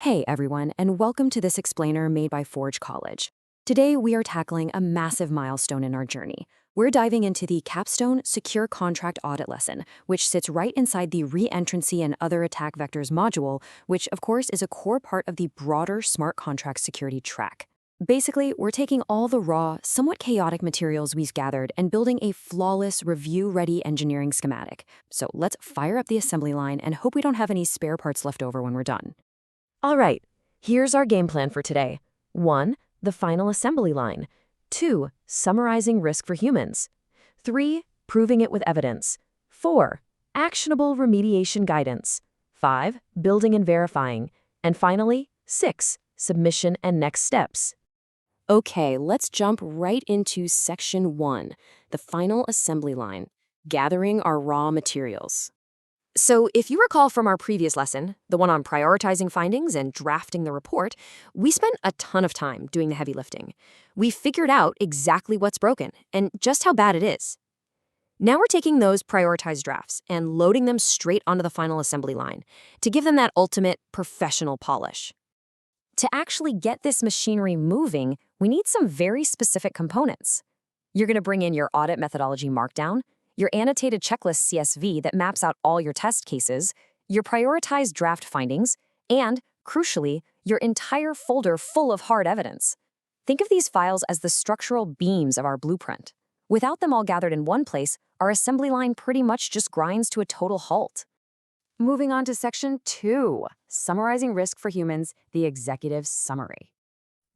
Hey everyone, and welcome to this explainer made by Forge College. Today we are tackling a massive milestone in our journey. We're diving into the capstone Secure Contract Audit lesson, which sits right inside the Re-entrancy and Other Attack Vectors module, which of course is a core part of the broader smart contract security track. Basically, we're taking all the raw, somewhat chaotic materials we've gathered and building a flawless, review-ready engineering schematic. So let's fire up the assembly line and hope we don't have any spare parts left over when we're done. All right, here's our game plan for today. 1. The final assembly line. 2. Summarizing risk for humans. 3. Proving it with evidence. 4. Actionable remediation guidance. 5. Building and verifying. And finally, 6. Submission and next steps. Okay, let's jump right into section 1, the final assembly line, gathering our raw materials. So if you recall from our previous lesson, the one on prioritizing findings and drafting the report, we spent a ton of time doing the heavy lifting. We figured out exactly what's broken and just how bad it is. Now we're taking those prioritized drafts and loading them straight onto the final assembly line to give them that ultimate professional polish. To actually get this machinery moving, we need some very specific components. You're going to bring in your audit methodology markdown, your annotated checklist CSV that maps out all your test cases, your prioritized draft findings, and, crucially, your entire folder full of hard evidence. Think of these files as the structural beams of our blueprint. Without them all gathered in one place, our assembly line pretty much just grinds to a total halt. Moving on to section 2, summarizing risk for humans, the executive summary.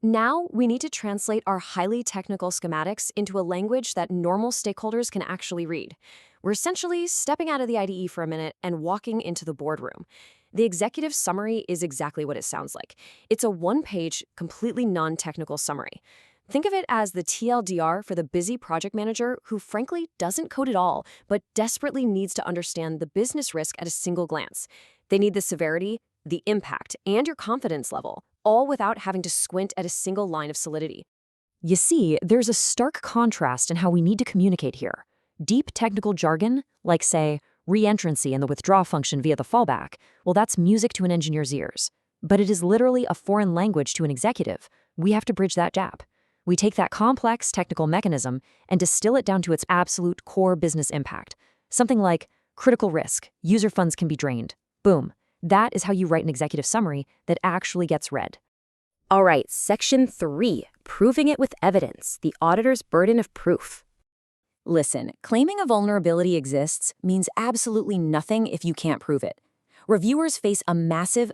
Now, we need to translate our highly technical schematics into a language that normal stakeholders can actually read. We're essentially stepping out of the IDE for a minute and walking into the boardroom. The executive summary is exactly what it sounds like. It's a one-page, completely non-technical summary. Think of it as the TLDR for the busy project manager who frankly doesn't code at all, but desperately needs to understand the business risk at a single glance. They need the severity, the impact, and your confidence level, all without having to squint at a single line of solidity. You see, there's a stark contrast in how we need to communicate here. Deep technical jargon, like say, re-entrancy and the withdraw function via the fallback, well, that's music to an engineer's ears. But it is literally a foreign language to an executive. We have to bridge that gap. We take that complex technical mechanism and distill it down to its absolute core business impact. Something like critical risk, user funds can be drained. Boom. That is how you write an executive summary that actually gets read. All right, section 3, proving it with evidence, the auditor's burden of proof. Listen, claiming a vulnerability exists means absolutely nothing if you can't prove it. Reviewers face a massive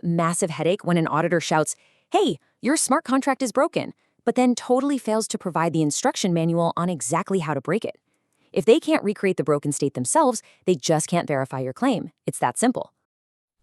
headache when an auditor shouts, "Hey, your smart contract is broken," but then totally fails to provide the instruction manual on exactly how to break it. If they can't recreate the broken state themselves, they just can't verify your claim. It's that simple.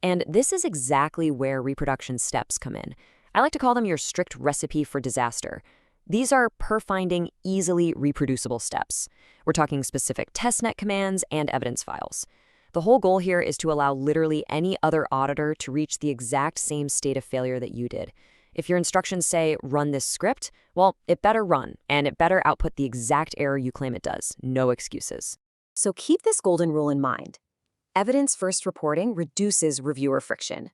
And this is exactly where reproduction steps come in. I like to call them your strict recipe for disaster. These are per-finding, easily reproducible steps. We're talking specific testnet commands and evidence files. The whole goal here is to allow literally any other auditor to reach the exact same state of failure that you did. If your instructions say, run this script, well, it better run, and it better output the exact error you claim it does. No excuses. So keep this golden rule in mind. Evidence-first reporting reduces reviewer friction.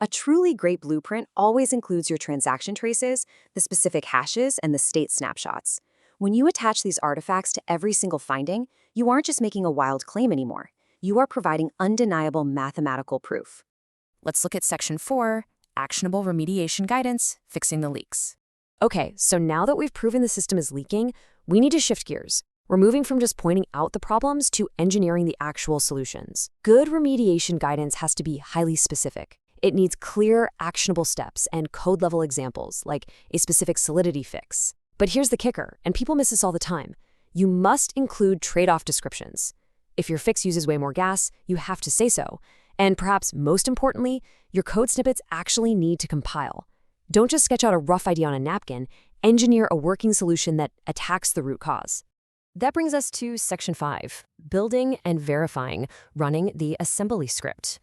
A truly great blueprint always includes your transaction traces, the specific hashes, and the state snapshots. When you attach these artifacts to every single finding, you aren't just making a wild claim anymore. You are providing undeniable mathematical proof. Let's look at section 4, actionable remediation guidance, fixing the leaks. Okay, so now that we've proven the system is leaking, we need to shift gears. We're moving from just pointing out the problems to engineering the actual solutions. Good remediation guidance has to be highly specific. It needs clear, actionable steps and code-level examples, like a specific solidity fix. But here's the kicker, and people miss this all the time. You must include trade-off descriptions. If your fix uses way more gas, you have to say so. And perhaps most importantly, your code snippets actually need to compile. Don't just sketch out a rough idea on a napkin, engineer a working solution that attacks the root cause. That brings us to section 5, building and verifying, running the assembly script.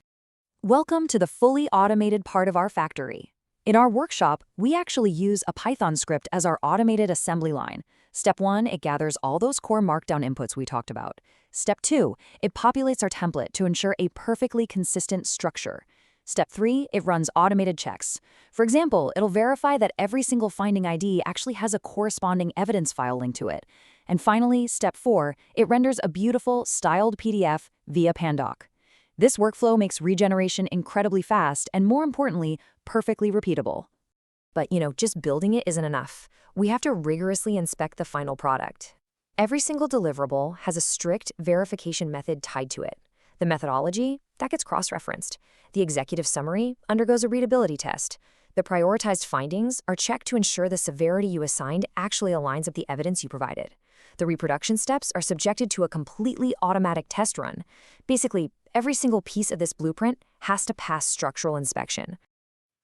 Welcome to the fully automated part of our factory. In our workshop, we actually use a Python script as our automated assembly line. Step 1, it gathers all those core markdown inputs we talked about. Step 2, it populates our template to ensure a perfectly consistent structure. Step 3, it runs automated checks. For example, it'll verify that every single finding ID actually has a corresponding evidence file linked to it. And finally, Step 4, it renders a beautiful, styled PDF via Pandoc. This workflow makes regeneration incredibly fast and, more importantly, perfectly repeatable. But, just building it isn't enough. We have to rigorously inspect the final product. Every single deliverable has a strict verification method tied to it. The methodology, that gets cross-referenced. The executive summary undergoes a readability test. The prioritized findings are checked to ensure the severity you assigned actually aligns with the evidence you provided. The reproduction steps are subjected to a completely automatic test run. Basically, every single piece of this blueprint has to pass structural inspection.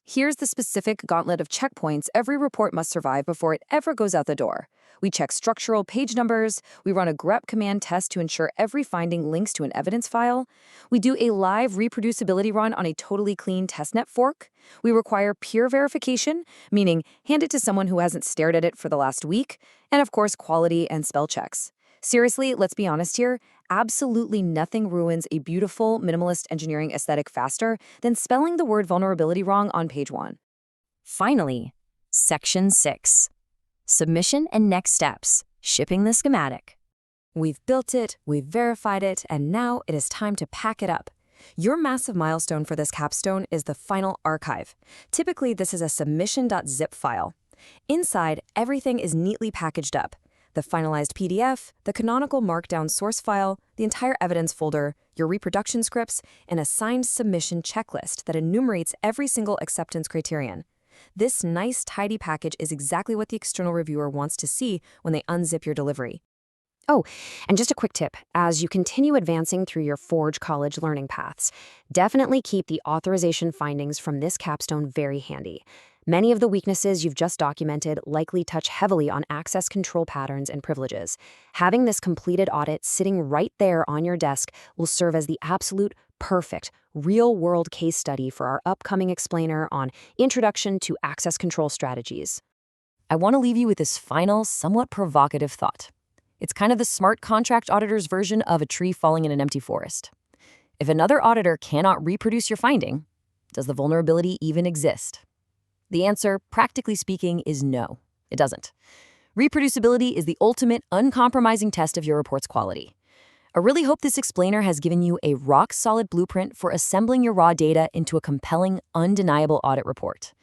Here's the specific gauntlet of checkpoints every report must survive before it ever goes out the door. We check structural page numbers, we run a grep command test to ensure every finding links to an evidence file, we do a live reproducibility run on a totally clean testnet fork, we require peer verification, meaning hand it to someone who hasn't stared at it for the last week, and of course quality and spell checks. Seriously, let's be honest here, absolutely nothing ruins a beautiful, minimalist engineering aesthetic faster than spelling the word vulnerability wrong on page 1. Finally, Section 6. Submission and next steps, shipping the schematic. We've built it, we've verified it, and now it is time to pack it up. Your massive milestone for this capstone is the final archive. Typically, this is a submission.zip file. Inside, everything is neatly packaged up. The finalized PDF, the canonical markdown source file, the entire evidence folder, your reproduction scripts, and a signed submission checklist that enumerates every single acceptance criterion. This nice, tidy package is exactly what the external reviewer wants to see when they unzip your delivery. Oh, and just a quick tip, as you continue advancing through your Forge College learning paths, definitely keep the authorization findings from this capstone very handy. Many of the weaknesses you've just documented likely touch heavily on access control patterns and privileges. Having this completed audit sitting right there on your desk will serve as the absolute perfect real-world case study for our upcoming explainer on Introduction to Access Control Strategies. I want to leave you with this final, somewhat provocative thought. It's kind of the smart contract auditor's version of a tree falling in an empty forest. If another auditor cannot reproduce your finding, does the vulnerability even exist? The answer, practically speaking, is no, it doesn't. Reproducibility is the ultimate, uncompromising test of your report's quality. I really hope this explainer has given you a rock-solid blueprint for assembling your raw data into a compelling, undeniable audit report.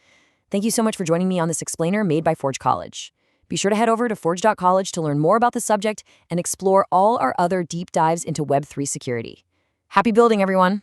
Thank you so much for joining me on this explainer made by Forge College. Be sure to head over to forge.college to learn more about the subject and explore all our other deep dives into Web3 security. Happy building, everyone!